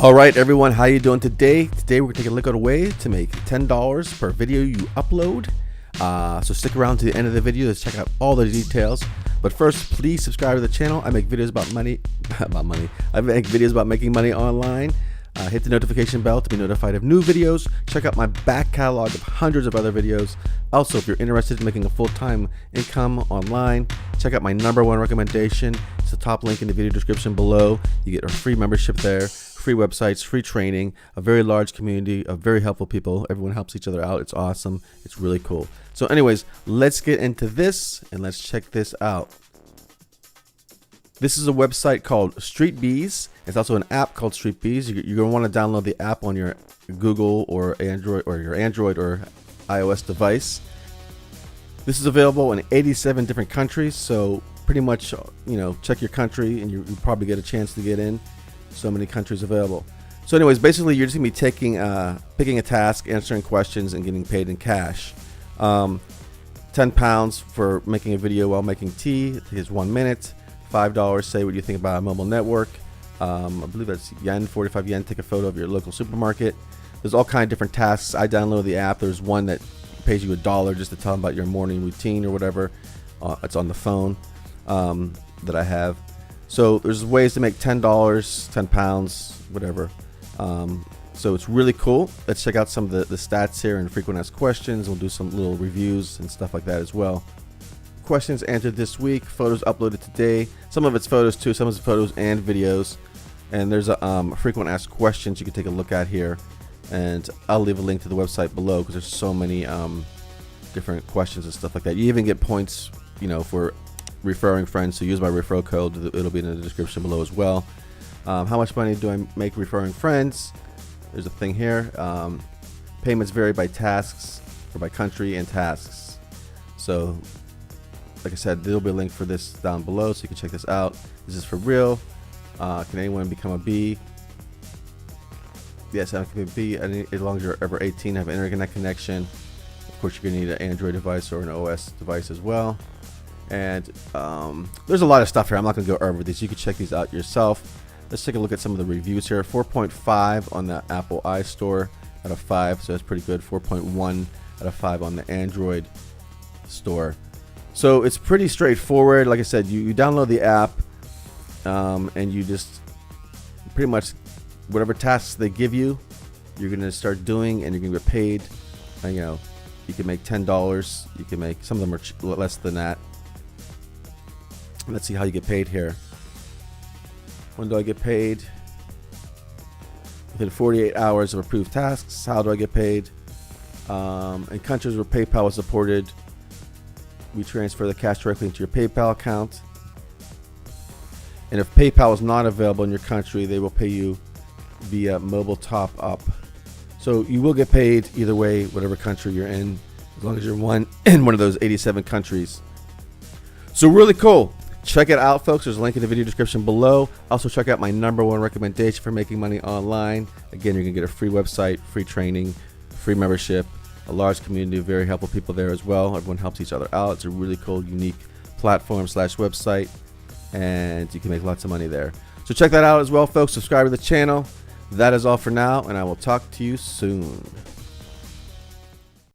All right, everyone, how you doing today? Today we're taking a look at a way to make $10 per video you upload. So stick around to the end of the video to check out all the details. But first, please subscribe to the channel. I make videos about money. I make videos about making money online. Hit the notification bell to be notified of new videos. Check out my back catalog of hundreds of other videos. Also, if you're interested in making a full-time income online, check out my #1 recommendation. It's the top link in the video description below. You get a free membership there, free websites, free training, a very large community of very helpful people. Everyone helps each other out. It's awesome. It's really cool. So anyways, let's get into this and let's check this out. This is a website called Street Bees. It's also an app called Street Bees. You're going to want to download the app on your Google or Android or iOS device. This is available in 87 different countries. So pretty much, check your country and you probably get a chance to get in. So many countries available. So anyways, basically you're just going to be picking a task, answering questions, and getting paid in cash. 10 pounds for making a video while making tea. It takes 1 minute. $5, say what you think about a mobile network. I believe that's yen, 45 yen. Take a photo of your local supermarket. There's all kinds of different tasks. I downloaded the app. There's one that pays you $1 just to tell them about your morning routine or whatever. It's on the phone that I have. So there's ways to make $10, 10 pounds, whatever. So it's really cool. Let's check out some of the stats here and frequent asked questions. We'll do some little reviews and stuff like that as well. Questions answered this week, photos uploaded today. Some of it's photos too, some of it's photos and videos. And there's a frequent asked questions you can take a look at here. And I'll leave a link to the website below because there's so many different questions and stuff like that. You even get points, for referring friends. So use my referral code. It'll be in the description below as well. How much money do I make referring friends? There's a thing here. Payments vary by tasks or by country and tasks. So like I said, there'll be a link for this down below so you can check this out. This is for real. Can anyone become a bee? Yes, I can be a bee as long as you're over 18, have an internet connection. Of course, you're going to need an Android device or an OS device as well. And there's a lot of stuff here. I'm not going to go over these. You can check these out yourself. Let's take a look at some of the reviews here. 4.5 on the Apple iStore out of 5, so that's pretty good. 4.1 out of 5 on the Android store. So it's pretty straightforward. Like I said, you download the app and you just pretty much whatever tasks they give you, you're going to start doing and you're going to get paid. And, you can make $10. You can make, some of them are less than that. Let's see how you get paid here. When do I get paid? Within 48 hours of approved tasks. How do I get paid? In countries where PayPal is supported, we transfer the cash directly into your PayPal account. And if PayPal is not available in your country, they will pay you via mobile top up. So you will get paid either way, whatever country you're in, as long as you're in one of those 87 countries. So really cool. Check it out, folks. There's a link in the video description below. Also check out my #1 recommendation for making money online. Again, you're gonna get a free website, free training, free membership, a large community of very helpful people there as well. Everyone helps each other out. It's a really cool, unique platform / website, and you can make lots of money there. So check that out as well, folks. Subscribe to the channel. That is all for now, and I will talk to you soon.